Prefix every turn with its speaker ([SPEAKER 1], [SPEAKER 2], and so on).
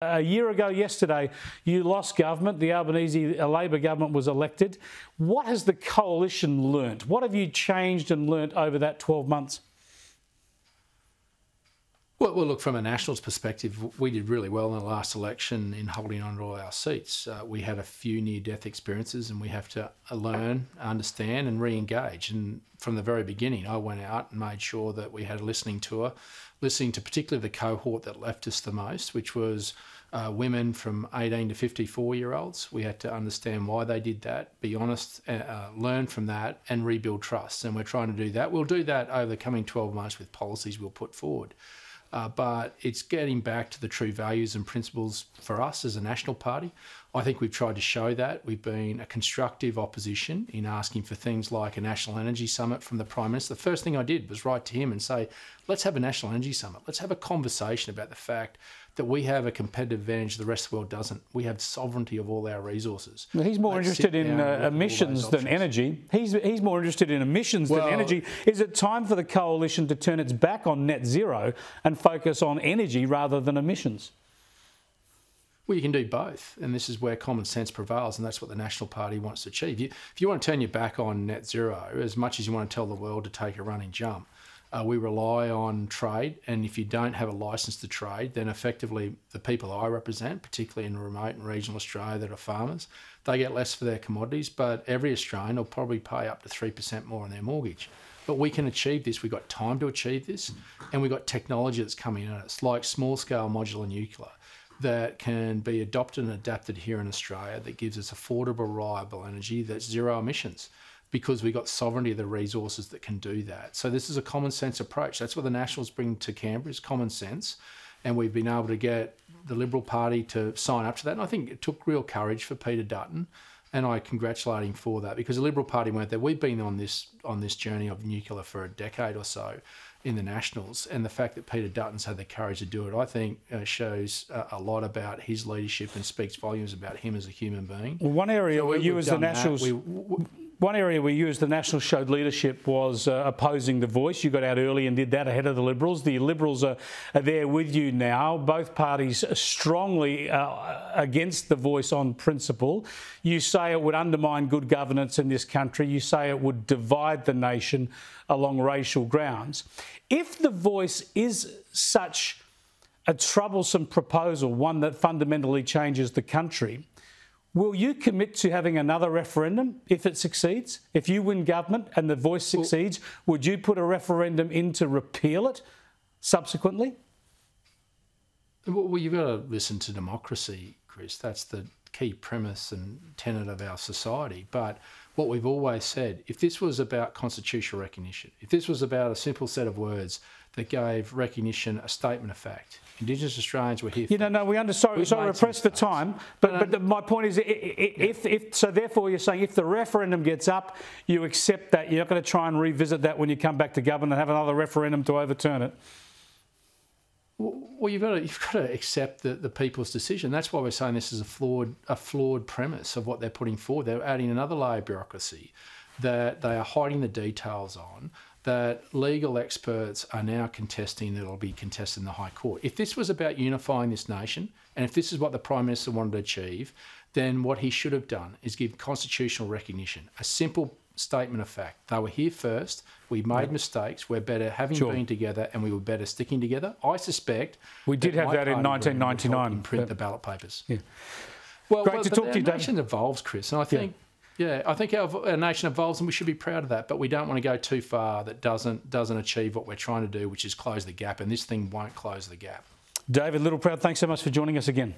[SPEAKER 1] A year ago yesterday, you lost government. The Albanese Labor government was elected. What has the coalition learnt? What have you changed and learnt over that 12 months?
[SPEAKER 2] Well, look, from a Nationals perspective, we did really well in the last election in holding on to all our seats. We had a few near-death experiences and we have to learn, understand and re-engage. And from the very beginning, I went out and made sure that we had a listening tour, listening to particularly the cohort that left us the most, which was women from 18 to 54-year-olds. We had to understand why they did that, be honest, learn from that and rebuild trust. And we're trying to do that. We'll do that over the coming 12 months with policies we'll put forward. But it's getting back to the true values and principles for us as a national party. I think we've tried to show that. We've been a constructive opposition in asking for things like a national energy summit from the Prime Minister. The first thing I did was write to him and say, let's have a national energy summit. Let's have a conversation about the fact that we have a competitive advantage the rest of the world doesn't. We have sovereignty of all our resources.
[SPEAKER 1] Well, he's more interested in emissions than energy. He's more interested in emissions than energy. Is it time for the coalition to turn its back on net zero and focus on energy rather than emissions?
[SPEAKER 2] Well, you can do both, and this is where common sense prevails, and that's what the National Party wants to achieve. If you want to turn your back on net zero, as much as you want to tell the world to take a running jump, we rely on trade, and if you don't have a licence to trade, then effectively the people I represent, particularly in remote and regional Australia that are farmers, they get less for their commodities, but every Australian will probably pay up to 3% more on their mortgage. But we can achieve this. We've got time to achieve this, and we've got technology that's coming at us, like small-scale modular nuclear, that can be adopted and adapted here in Australia that gives us affordable, reliable energy that's zero emissions because we've got sovereignty of the resources that can do that. So this is a common sense approach. That's what the Nationals bring to Canberra is common sense. And we've been able to get the Liberal Party to sign up to that. And I think it took real courage for Peter Dutton. And I congratulate him for that because the Liberal Party weren't there. We've been on this journey of nuclear for a decade or so in the Nationals, and the fact that Peter Dutton's had the courage to do it, I think, shows a lot about his leadership and speaks volumes about him as a human being.
[SPEAKER 1] Well, one area where you as the Nationals showed leadership was opposing the Voice. You got out early and did that ahead of the Liberals. The Liberals are there with you now. Both parties are strongly against the Voice on principle. You say it would undermine good governance in this country. You say it would divide the nation along racial grounds. If the Voice is such a troublesome proposal, one that fundamentally changes the country, will you commit to having another referendum if it succeeds? If you win government and the Voice succeeds, would you put a referendum in to repeal it subsequently?
[SPEAKER 2] Well, you've got to listen to democracy, Chris. That's the key premise and tenet of our society. But what we've always said, if this was about constitutional recognition, if this was about a simple set of words that gave recognition a statement of fact, Indigenous Australians were here.
[SPEAKER 1] Sorry, we're pressed for time. But my point is, so therefore you're saying if the referendum gets up, you accept that. You're not going to try and revisit that when you come back to government and have another referendum to overturn it.
[SPEAKER 2] Well, you've got to accept the people's decision. That's why we're saying this is a flawed premise of what they're putting forward. They're adding another layer of bureaucracy that they are hiding the details on, that legal experts are now contesting, that will be contested in the High Court. If this was about unifying this nation, and if this is what the Prime Minister wanted to achieve, then what he should have done is give constitutional recognition, a simple statement of fact. They were here first. We made mistakes. We're better having been together, and we were better sticking together. I suspect
[SPEAKER 1] we did have that in 1999.
[SPEAKER 2] Print the ballot papers.
[SPEAKER 1] Yeah.
[SPEAKER 2] Well, great to talk to you, David. Our nation evolves, Chris, and I think. Yeah, I think our nation evolves and we should be proud of that, but we don't want to go too far that doesn't achieve what we're trying to do, which is close the gap, and this thing won't close the gap.
[SPEAKER 1] David Littleproud, thanks so much for joining us again.